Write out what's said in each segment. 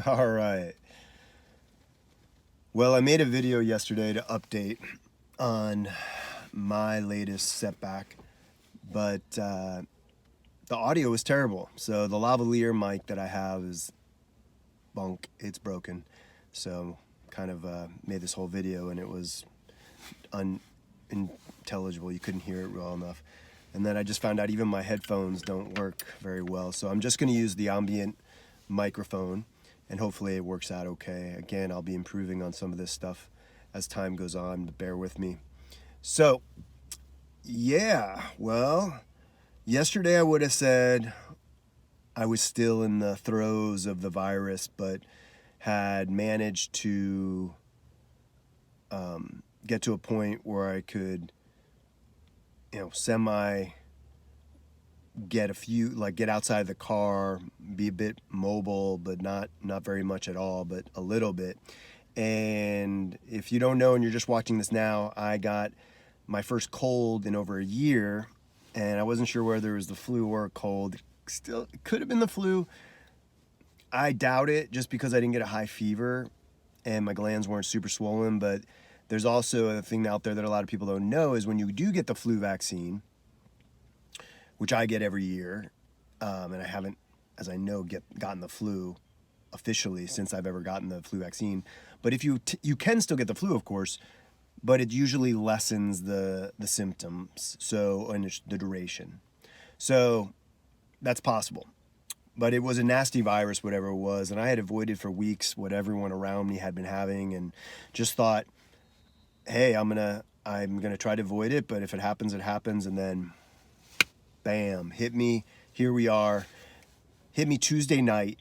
All right. Well, I made a video yesterday to update on my latest setback, but the audio was terrible. So the lavalier mic that I have is bunk. It's broken. So kind of made this whole video and it was unintelligible. You couldn't hear it well enough. And then I just found out even my headphones don't work very well. So I'm just going to use the ambient microphone and hopefully it works out okay. Again, I'll be improving on some of this stuff as time goes on, but bear with me. So, yeah, well, yesterday I would have said I was still in the throes of the virus, but had managed to get to a point where I could, semi get get outside the car, be a bit mobile, but not very much at all, but a little bit. And if you don't know and you're just watching this now, I got my first cold in over a year, and I wasn't sure whether it was the flu or a cold. Still, it could have been the flu. I doubt it, just because I didn't get a high fever and my glands weren't super swollen. But there's also a thing out there that a lot of people don't know is when you do get the flu vaccine, which I get every year, and I haven't, as I know, gotten the flu officially since I've ever gotten the flu vaccine. But if you can still get the flu, of course, but it usually lessens the symptoms, and the duration. So that's possible. But it was a nasty virus, whatever it was, and I had avoided for weeks what everyone around me had been having, and just thought, hey, I'm gonna try to avoid it, but if it happens, it happens. And then bam, hit me. Here we are. Hit me Tuesday night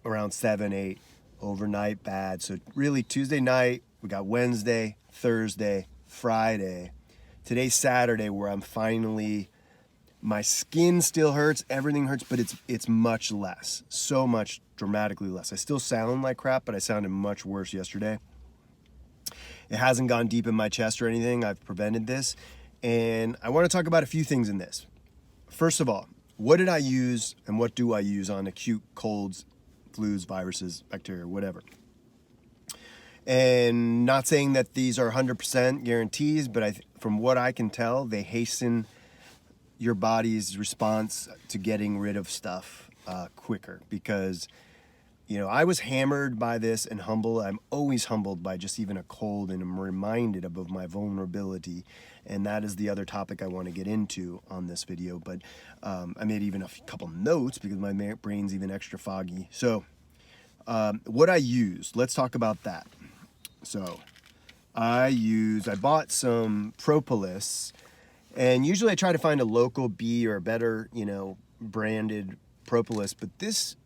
around 7, 8. Overnight, bad. So really Tuesday night, we got Wednesday, Thursday, Friday. Today's Saturday, where I'm finally, my skin still hurts, everything hurts, but it's much less. So much dramatically less. I still sound like crap, but I sounded much worse yesterday. It hasn't gone deep in my chest or anything. I've prevented this. And I want to talk about a few things in this. First of all, what did I use and what do I use on acute colds, flus, viruses, bacteria, whatever? And not saying that these are 100% guarantees, but from what I can tell, they hasten your body's response to getting rid of stuff quicker. Because, I was hammered by this and humbled. I'm always humbled by just even a cold, and I'm reminded of my vulnerability. And that is the other topic I want to get into on this video. But I made even a couple notes because my brain's even extra foggy. So what I used, let's talk about that. So I bought some Propolis, and usually I try to find a local bee or a better, branded Propolis. But this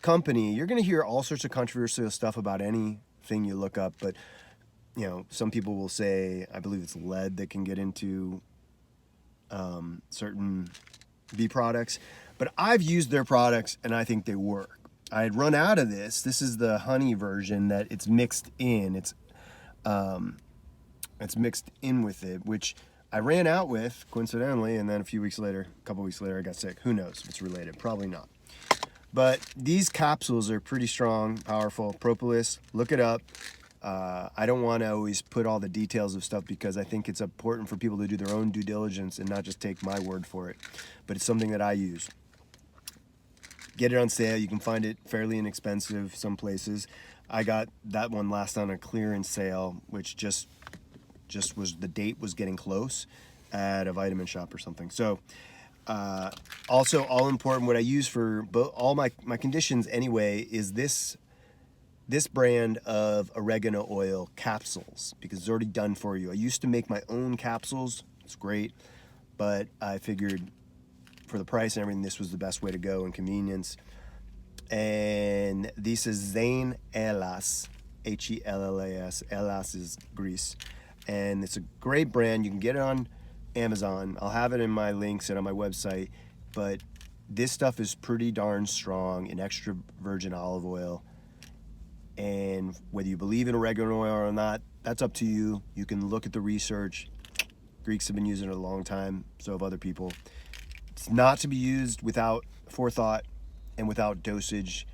company, you're going to hear all sorts of controversial stuff about anything you look up, but some people will say, I believe it's lead that can get into certain bee products, but I've used their products and I think they work. I had run out of this. This is the honey version that it's mixed in. It's mixed in with it, which I ran out with coincidentally, and then a couple weeks later, I got sick. Who knows if it's related? Probably not. But these capsules are pretty strong, powerful. Propolis, look it up. I don't want to always put all the details of stuff because I think it's important for people to do their own due diligence and not just take my word for it. But it's something that I use. Get it on sale. You can find it fairly inexpensive some places. I got that one last on a clearance sale, which just was, the date was getting close at a vitamin shop or something. So also all important, what I use for all my conditions anyway is this brand of oregano oil capsules, because it's already done for you. I used to make my own capsules. It's great, but I figured for the price and everything, this was the best way to go and convenience. And this is Zane Hellas, Hellas. Hellas is Greece, and it's a great brand. You can get it on Amazon. I'll have it in my links and on my website, but this stuff is pretty darn strong in extra virgin olive oil. And whether you believe in oregano oil or not, that's up to you. You can look at the research. Greeks have been using it a long time, so have other people. It's not to be used without forethought and without dosage.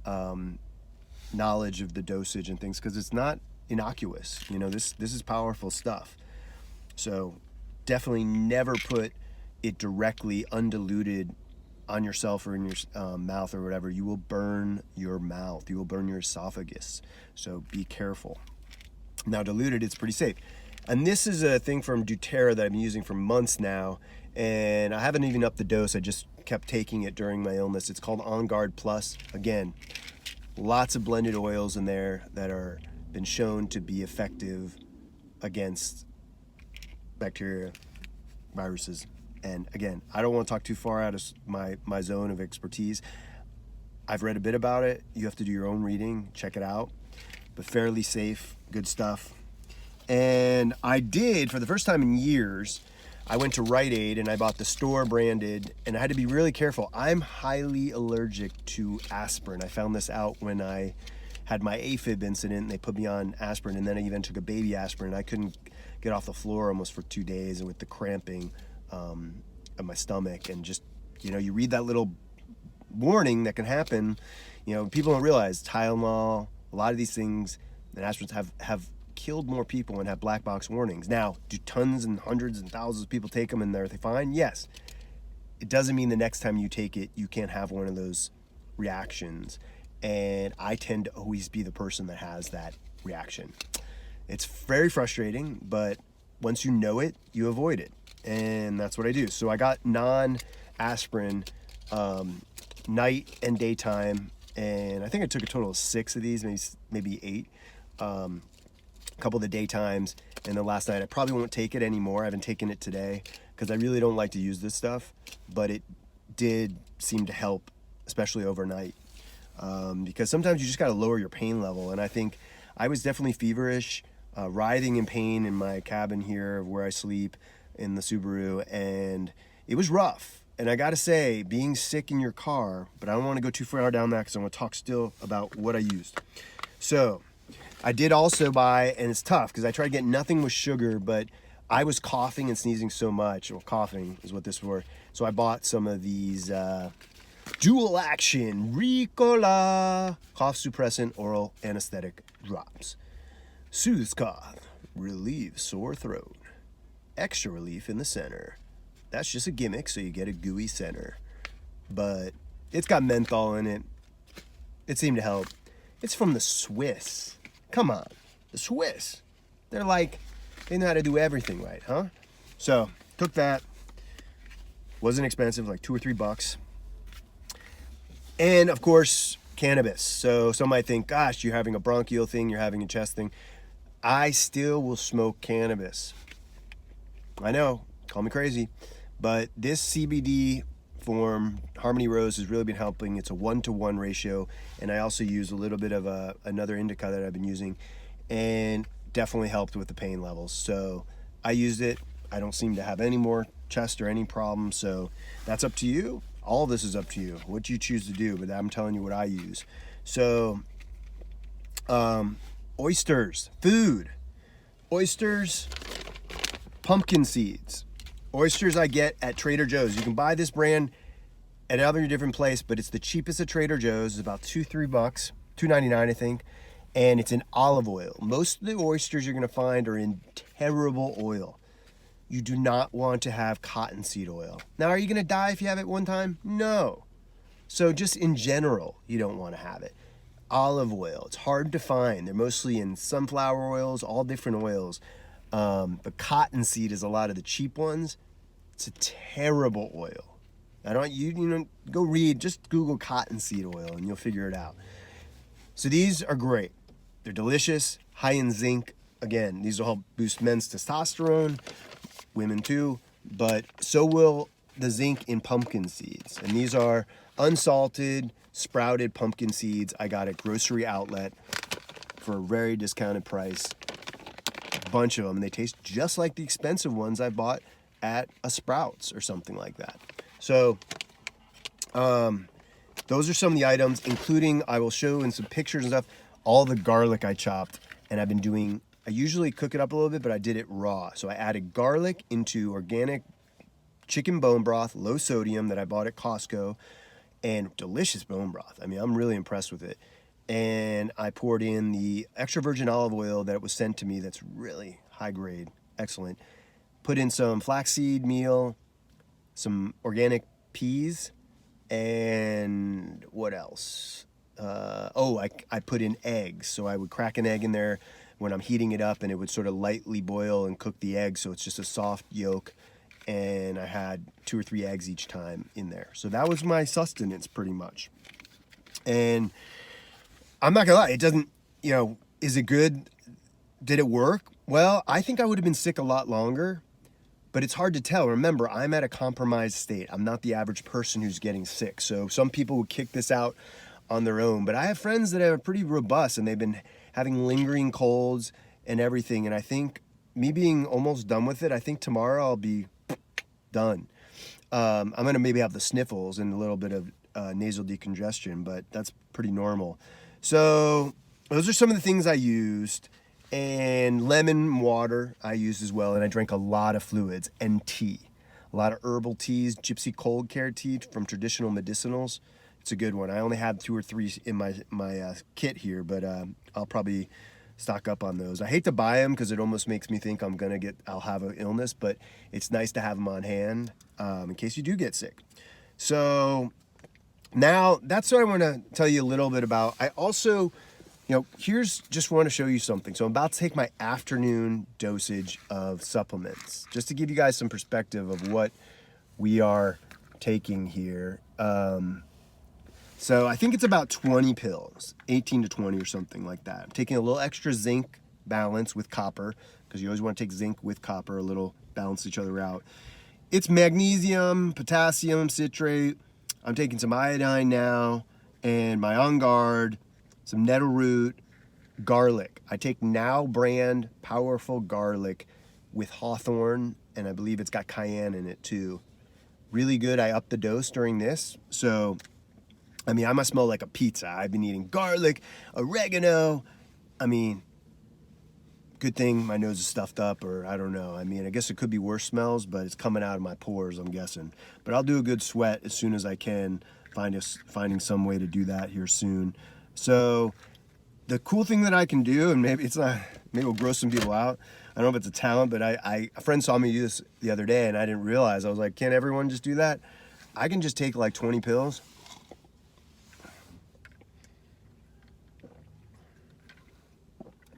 knowledge of the dosage and things, because it's not innocuous. You know, this is powerful stuff. So definitely never put it directly undiluted on yourself or in your mouth or whatever. You will burn your mouth. You will burn your esophagus. So be careful. Now diluted, it's pretty safe. And this is a thing from doTERRA that I've been using for months now, and I haven't even upped the dose. I just kept taking it during my illness. It's called Onguard Plus. Again, lots of blended oils in there that are been shown to be effective against bacteria, viruses. And again, I don't want to talk too far out of my zone of expertise. I've read a bit about it. You have to do your own reading, check it out. But fairly safe, good stuff. And I did, for the first time in years, I went to Rite Aid and I bought the store branded, and I had to be really careful. I'm highly allergic to aspirin. I found this out when I had my AFib incident. They put me on aspirin, and then I even took a baby aspirin. I couldn't get off the floor almost for 2 days, and with the cramping of my stomach, and just, you know, you read that little warning that can happen. You know, people don't realize Tylenol, a lot of these things, and aspirins have killed more people and have black box warnings. Now, do tons and hundreds and thousands of people take them and they're fine? Yes. It doesn't mean the next time you take it, you can't have one of those reactions. And I tend to always be the person that has that reaction. It's very frustrating, but once you know it, you avoid it. And that's what I do. So I got non-aspirin night and daytime, and I think I took a total of 6 of these, maybe 8. A couple of the daytimes, and then last night. I probably won't take it anymore. I haven't taken it today because I really don't like to use this stuff, but it did seem to help, especially overnight, because sometimes you just got to lower your pain level. And I think I was definitely feverish, writhing in pain in my cabin here where I sleep in the Subaru, and it was rough. And I gotta say, being sick in your car, but I don't want to go too far down that because I want to talk still about what I used. So I did also buy, and it's tough because I try to get nothing with sugar, but I was coughing and sneezing so much. Well, coughing is what this for. So I bought some of these dual action Ricola cough suppressant oral anesthetic drops. Soothes cough, relieves sore throat, extra relief in the center. That's just a gimmick, so you get a gooey center. But it's got menthol in it. It seemed to help. It's from the Swiss. Come on, the Swiss. They're like, they know how to do everything right, huh? So, took that. Wasn't expensive, like $2 or $3. And of course, cannabis. So some might think, gosh, you're having a bronchial thing, you're having a chest thing. I still will smoke cannabis. I know, call me crazy, but this CBD form, Harmony Rose, has really been helping. It's a 1-to-1 ratio, and I also use a little bit of another indica that I've been using, and definitely helped with the pain levels. So I used it. I don't seem to have any more chest or any problems, so that's up to you. All of this is up to you, what you choose to do, but I'm telling you what I use. So oysters, food, oysters, pumpkin seeds. Oysters I get at Trader Joe's. You can buy this brand at every different place, but it's the cheapest at Trader Joe's. It's about $2-3, $2.99 I think, and it's in olive oil. Most of the oysters you're gonna find are in terrible oil. You do not want to have cottonseed oil. Now, are you gonna die if you have it one time? No. So just in general, you don't wanna have it. Olive oil, it's hard to find. They're mostly in sunflower oils, all different oils. But cottonseed is a lot of the cheap ones. It's a terrible oil. I don't, you know, go read, just Google cottonseed oil and you'll figure it out. So these are great. They're delicious, high in zinc. Again, these will help boost men's testosterone, women too, but so will the zinc in pumpkin seeds. And these are unsalted, sprouted pumpkin seeds I got at Grocery Outlet for a very discounted price. Bunch of them. They taste just like the expensive ones I bought at a Sprouts or something like that. So those are some of the items, including, I will show in some pictures and stuff, all the garlic I chopped. And I've been doing, I usually cook it up a little bit, but I did it raw. So I added garlic into organic chicken bone broth, low sodium, that I bought at Costco, and delicious bone broth. I mean, I'm really impressed with it. And I poured in the extra virgin olive oil that was sent to me that's really high grade, excellent. Put in some flaxseed meal, some organic peas, and what else? I put in eggs. So I would crack an egg in there when I'm heating it up, and it would sort of lightly boil and cook the egg, so it's just a soft yolk. And I had 2 or 3 eggs each time in there. So that was my sustenance pretty much. And I'm not gonna lie, it doesn't, is it good? Did it work? Well, I think I would have been sick a lot longer, but it's hard to tell. Remember, I'm at a compromised state. I'm not the average person who's getting sick. So some people would kick this out on their own, but I have friends that are pretty robust and they've been having lingering colds and everything. And I think me being almost done with it, I think tomorrow I'll be done. I'm gonna maybe have the sniffles and a little bit of nasal decongestion, but that's pretty normal. So those are some of the things I used. And lemon water I used as well, and I drank a lot of fluids and tea. A lot of herbal teas, gypsy cold care tea from Traditional Medicinals. It's a good one. I only had 2 or 3 in my kit here, but I'll probably stock up on those. I hate to buy them because it almost makes me think I'll have an illness, but it's nice to have them on hand in case you do get sick. So now that's what I want to tell you a little bit about. I also, just want to show you something. So I'm about to take my afternoon dosage of supplements, just to give you guys some perspective of what we are taking here. So I think it's about 20 pills, 18 to 20 or something like that. I'm taking a little extra zinc balance with copper, because you always want to take zinc with copper, a little balance each other out. It's magnesium, potassium, citrate. I'm taking some iodine now, and my Onguard, some nettle root, garlic. I take Now brand powerful garlic with hawthorn, and I believe it's got cayenne in it too. Really good. I upped the dose during this. So, I must smell like a pizza. I've been eating garlic, oregano. Good thing my nose is stuffed up, or I don't know. I guess it could be worse smells, but it's coming out of my pores, I'm guessing. But I'll do a good sweat as soon as I can, finding some way to do that here soon. So the cool thing that I can do, and maybe it'll gross some people out. I don't know if it's a talent, but a friend saw me do this the other day and I didn't realize. I was like, can't everyone just do that? I can just take like 20 pills.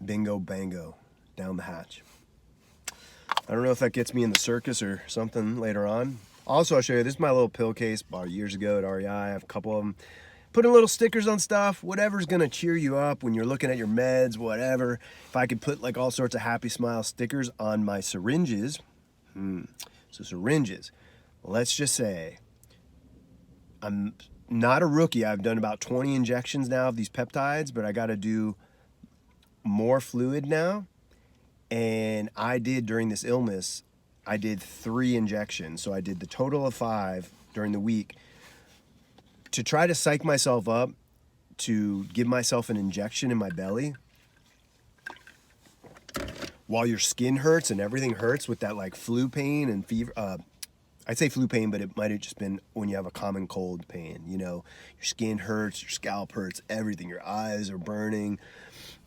Bingo, bango, down the hatch. I don't know if that gets me in the circus or something later on. Also, I'll show you, this is my little pill case bought years ago at REI. I have a couple of them. Putting little stickers on stuff, whatever's gonna cheer you up when you're looking at your meds, whatever. If I could put like all sorts of happy smile stickers on my syringes. So syringes, let's just say, I'm not a rookie. I've done about 20 injections now of these peptides, but I gotta do more fluid now. And I did, during this illness, I did 3 injections. So I did the total of 5 during the week, to try to psych myself up to give myself an injection in my belly while your skin hurts and everything hurts with that like flu pain and fever. I'd say flu pain, but it might have just been when you have a common cold pain. Your skin hurts, your scalp hurts, everything. Your eyes are burning.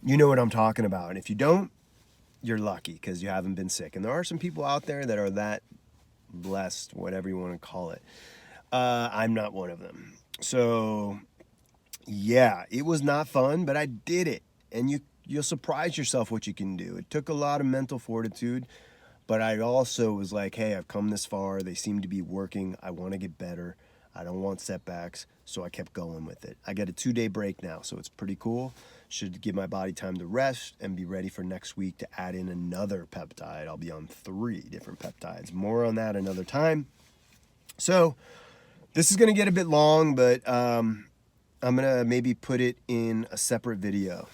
You know what I'm talking about. And if you don't, you're lucky because you haven't been sick. And there are some people out there that are that blessed, whatever you want to call it. I'm not one of them. So, yeah, it was not fun, but I did it. And you'll surprise yourself what you can do. It took a lot of mental fortitude, but I also was like, hey, I've come this far. They seem to be working. I want to get better. I don't want setbacks. So I kept going with it. I got a 2-day break now, so it's pretty cool. Should give my body time to rest and be ready for next week to add in another peptide. I'll be on 3 different peptides. More on that another time. So this is going to get a bit long, but I'm going to maybe put it in a separate video.